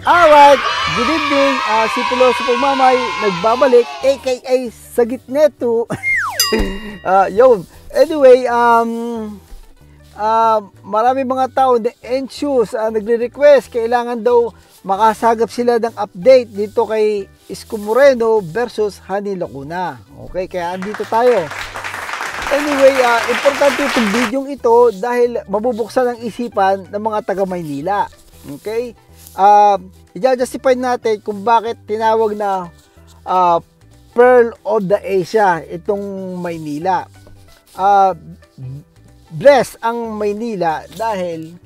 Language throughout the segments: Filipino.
Alright, good evening. Si Pilosopo Mamay nagbabalik, aka Sagit Neto. Yun. Anyway, marami mga tao na anxious, nagre-request, kailangan daw makasagap sila ng update dito kay Isko Moreno versus Honey Lacuna. Okay, kaya andito tayo. Anyway, importante itong video ito dahil mabubuksan ang isipan ng mga taga Maynila. Okay? I-justify natin kung bakit tinawag na Pearl of the Asia itong Maynila. Bless ang Maynila dahil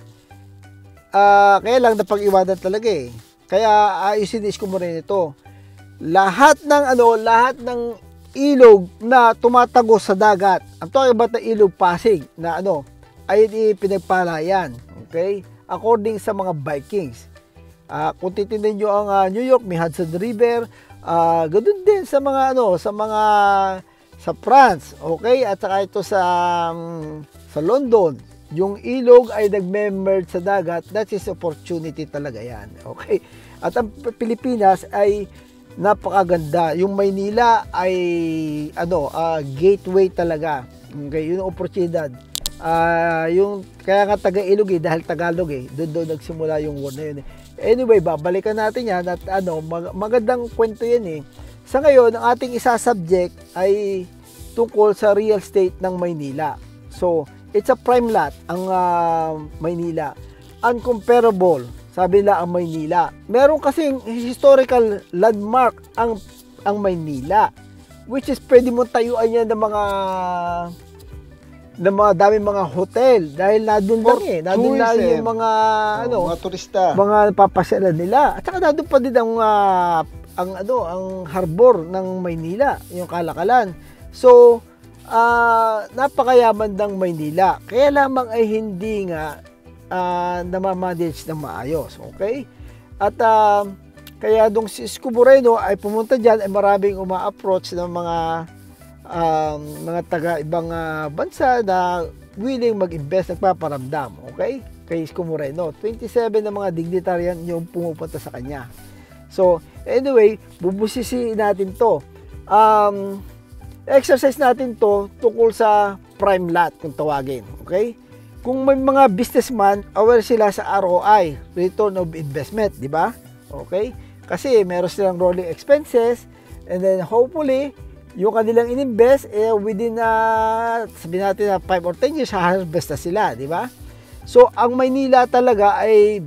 kaya lang napag-iwanan talaga eh. Kaya ayusin ni Isko Moreno ito. Lahat ng ilog na tumatagos sa dagat. Ang talking about na ilog Pasig na ay pinagpalayan. Okay? According sa mga Vikings. Kung titingnan nyo ang New York, may Hudson River, ganoon din sa mga sa France, okay? At saka ito sa London, yung ilog ay nagme-merge sa dagat. That is opportunity talaga yan, okay? At ang Pilipinas ay napakaganda. Yung Maynila ay gateway talaga. Okay, yung oportunidad. Yung kaya nga taga-ilog dahil Tagalog doon nagsimula yung word na yun. Anyway, babalikan natin yan at magandang kwento yan Sa ngayon, ang ating isa-subject ay tungkol sa real estate ng Maynila. So, it's a prime lot ang Maynila. Uncomparable, sabi nila ang Maynila. Meron kasing historical landmark ang Maynila, which is pwede mo tayuan yan ng mga daming mga hotel dahil nadun lang yung mga mga turista, mga napapasyalan nila. At saka nadun pa din ang harbor ng Maynila, yung Kalakalan. So napakayaman ng Maynila. Kaya lamang ay hindi nga namamanage ng maayos, okay? At kaya dong si Isko Moreno ay pumunta diyan ay maraming uma-approach ng mga taga ibang bansa na willing mag-invest, nagpaparamdam, okay? Kay Isko Moreno. 27 na mga dignitarian yung pumupunta sa kanya. So, anyway, bubusisi natin to. Exercise natin to tungkol sa prime lot, kung tawagin, okay? Kung may mga businessman, aware sila sa ROI, return of investment, di ba? Okay? Kasi meron silang rolling expenses, and then hopefully, yung kanilang ininvest, within, sabihin natin na 5 or 10 years, harvest na sila, di ba? So, ang Maynila talaga ay,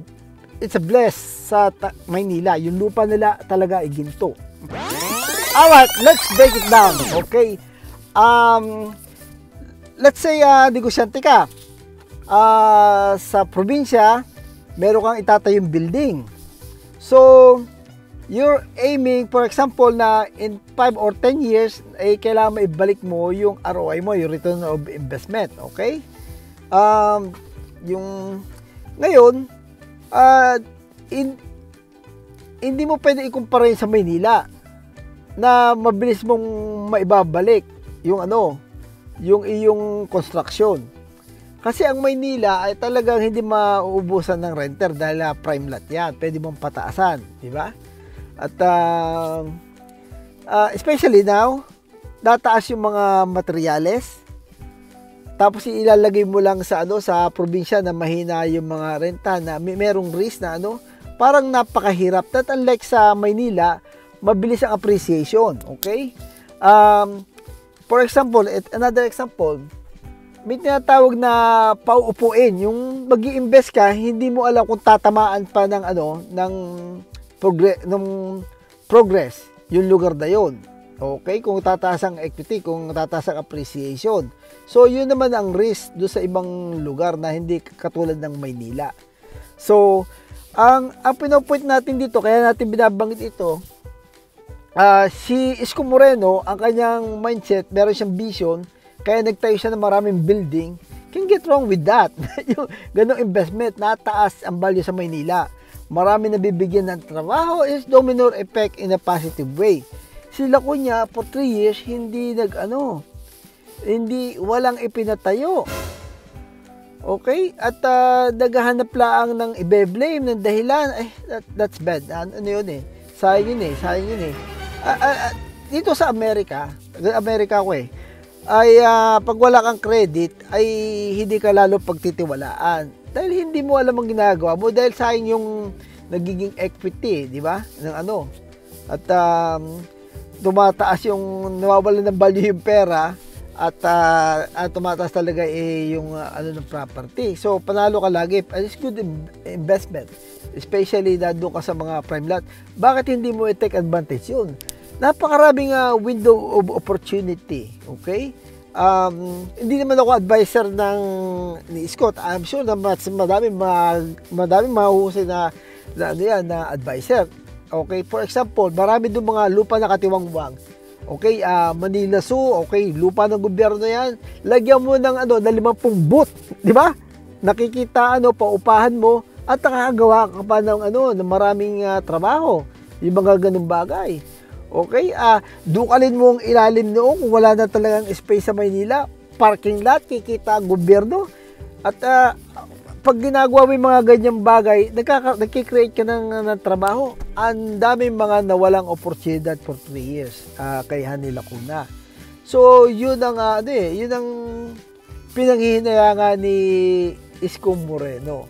it's a bless sa Maynila. Yung lupa nila talaga ay ginto. Alright, let's break it down, okay? Let's say, negosyante ka. Sa probinsya, meron kang itatayong building. So, you're aiming, for example, na in 5 or 10 years, kailangan maibalik mo yung ROI mo, yung return of investment, okay? Ngayon, hindi mo pwede ikumpara yun sa Maynila na mabilis mong maibabalik yung yung iyong construction. Kasi ang Maynila ay talagang hindi mauubusan ng renter dahil prime lot yan. Pwede mong pataasan, di ba? At especially now, tataas yung mga materyales. Tapos ilalagay mo lang sa sa probinsya na mahina yung mga renta na merong risk na parang napakahirap. That unlike sa Maynila, mabilis ang appreciation, okay? For example, another example, may tinatawag na pauupuin. Yung mag-i-invest ka, hindi mo alam kung tatamaan pa ng progress yung lugar na yun. Okay? Kung tataas ang equity, kung tataas ang appreciation. So, yun naman ang risk doon sa ibang lugar na hindi katulad ng Maynila. So, ang pinopoint natin dito, kaya natin binabanggit ito, si Isko Moreno, ang kanyang mindset, meron siyang vision, kaya nagtayo siya ng maraming building. Can get wrong with that. Yung ganong investment, nataas ang value sa Maynila. Marami nabibigyan ng trabaho, is domino effect in a positive way. Si Lacuna for 3 years hindi walang ipinatayo. Okay? At naghahanap lang ng ibe-blame ng dahilan. That's bad. Ano yun eh? Sayang yun eh. Dito sa Amerika ko eh, ay pag wala kang credit, ay hindi ka lalo pagtitiwalaan. Dahil hindi mo alam ang ginagawa mo, dahil sayang yung nagiging equity, di ba? Ng ano. At tumataas yung, nawawalan ng value yung pera, at tumataas talaga yung ng property. So panalo ka lagi. It's good investment, especially na doon ka sa mga prime lot. Bakit hindi mo i-take advantage yun? Napakaraming window of opportunity. Okay? Hindi naman ako advisor ni Scott. I'm sure na madami mahusay na advisor. Okay? For example, marami doon mga lupa na katiwangwang. Okay, Manila Zoo, okay, lupa ng gobyerno yan. Lagyan mo ng 50 booth, di ba? Nakikita paupahan mo at nakakagawa ka pa ng maraming trabaho. Yung mga ganung bagay. Okay, dukalin mo ang ilalim noon kung wala na talagang space sa Maynila, parking lot, kikita ang gobyerno. At pag ginagawa mo yung mga ganyang bagay, nagkikreate ka ng trabaho. Ang daming mga nawalang oportunidad for 3 years kay Hani Lacuna. So, yun ang pinanghihinayangan ni Isko Moreno.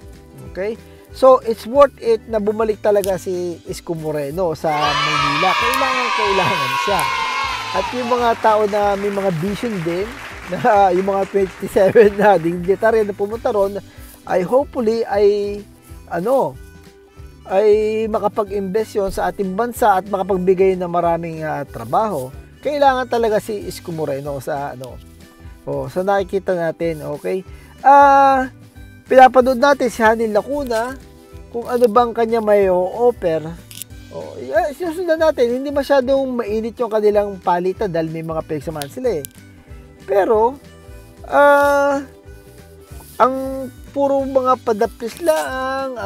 Okay? So, it's worth it na bumalik talaga si Isko Moreno sa Maynila. Kailangan siya. At yung mga tao na may mga vision din, na yung mga 27 na dignitary na pumunta ron, ay hopefully ay makapag-invest yun sa ating bansa at makapagbigay ng maraming trabaho. Kailangan talaga si Isko Moreno sa sa nakikita natin. Okay, pinapanood natin si Hani Lacuna kung ano bang kanya may offer. Sinusundan natin, hindi masyadong mainit yung kanilang palitan dahil may mga pinagsamahan sila eh. Pero ang puro mga padapis lang,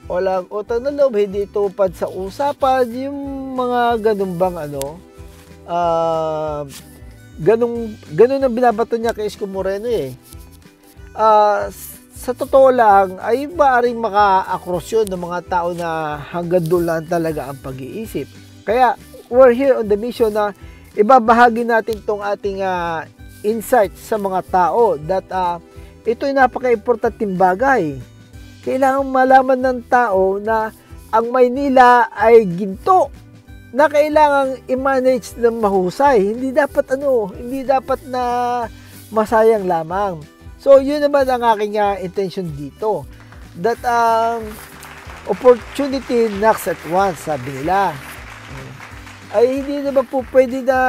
walang utang na loob, hindi tupad sa usapan, yung mga ganun bang ganun ang binabato niya kay Isko Moreno eh. Sa totoo lang, ay maaaring maka-across yun ng mga tao na hanggang doon lang talaga ang pag-iisip. Kaya, we're here on the mission na ibabahagi natin tong ating insights sa mga tao that ito ay napaka-importanting bagay. Kailangan malaman ng tao na ang Maynila ay ginto na kailangang i-manage ng mahusay. Hindi dapat na masayang lamang. So, yun naman ang aking intention dito. That opportunity knocks at once, sabi nila. Ay hindi naman po pwede na,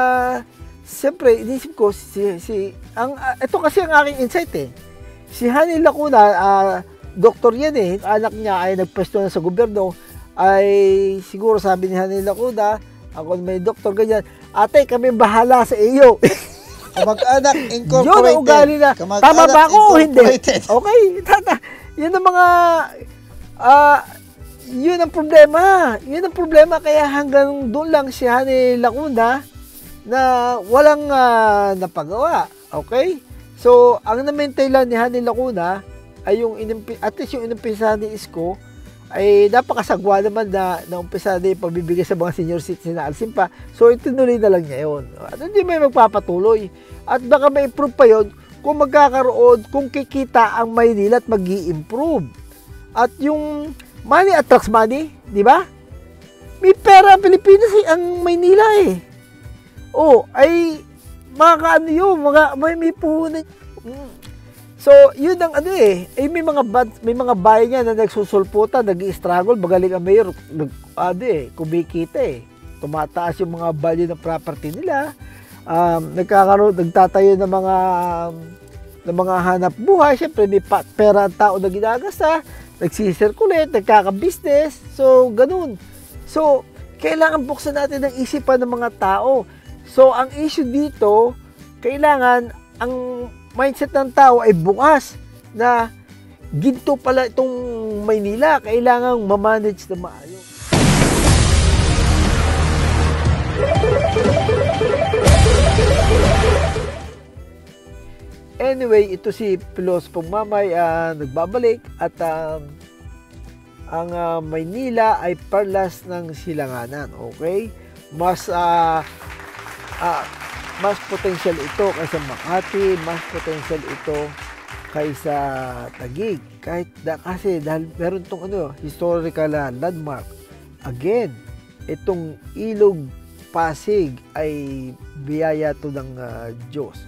siyempre, inisip ko, ito kasi ang aking insight eh. Si Hani Lacuna, doktor yan eh, anak niya ay nagpwesto na sa gobyerno, ay siguro sabi ni Hani Lacuna, ako may doktor ganyan, ate kami bahala sa iyo. Kamag-anak Incorporated. Yun ang ugali na, tama ba ako o hindi? Okay, yun ang mga, yun ang problema, kaya hanggang doon lang si Hani Lacuna na walang napagawa, okay? So, ang na-maintain lang ni Hani Lacuna ay at least yung inumpisahan ni Isko ay napakasagwa naman na umpisa na yung pagbibigay sa mga senior citizen na alsin pa. So, itinuloy na lang niya yun. At hindi may magpapatuloy. At baka may improve pa yun kung magkakaroon, kung kikita ang Maynila at mag-i-improve. At yung money attracts money, di ba? May pera ang Pilipinas ang Maynila eh. Ay makakaano yun, may puhunan. So, yun ang may mga bayan niya na nagsusulputan, nag-i-struggle, magaling ang mayor, kumikita eh. Tumataas yung mga value ng property nila, nagtatayo ng mga hanap buhay, syempre may pera ang tao na ginagasta, nagsisirculate, nagkaka-business, so ganun. So, kailangan buksan natin ang isipan ng mga tao. So, ang issue dito, kailangan ang mindset ng tao ay bukas na ginto pala itong Maynila, kailangang ma-manage na maayos. anyway, ito si Pilospong Mamay nagbabalik at ang Maynila ay perlas ng silanganan. Okay? Mas potential ito kaysa Makati, mas potential ito kaysa Taguig. Kasi dahil meron tong historical landmark. Again, itong Ilog Pasig ay biyaya to ng Diyos.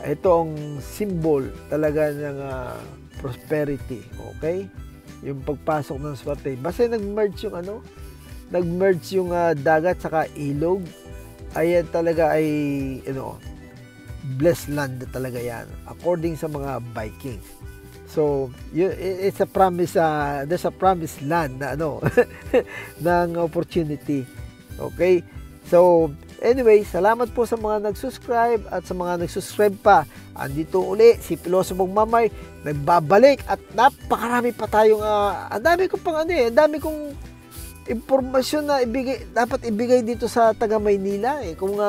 Ito ang symbol talaga ng prosperity. Okay? Yung pagpasok ng swerte. Basta nag-merge yung dagat saka ilog, ayan talaga ay blessed land talaga yan according sa mga Vikings. So it's a promise, there's a promised land na ng opportunity. Okay, so anyway, salamat po sa mga nag-subscribe at sa mga nag-subscribe pa. Andito uli si Pilosopong Mamay nagbabalik at napakarami pa tayong ang dami kong impormasyon na dapat ibigay dito sa taga Maynila kung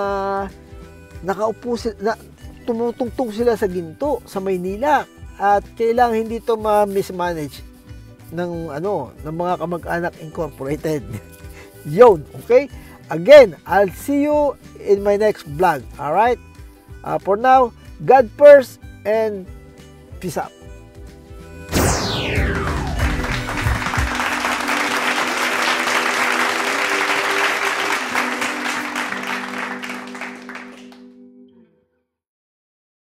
nakaupo sila, tumutungtong sila sa ginto sa Maynila at kailangan hindi to ma-mismanage ng mga kamag-anak incorporated. Yun, okay? Again, I'll see you in my next vlog. Alright? For now, God first and peace out.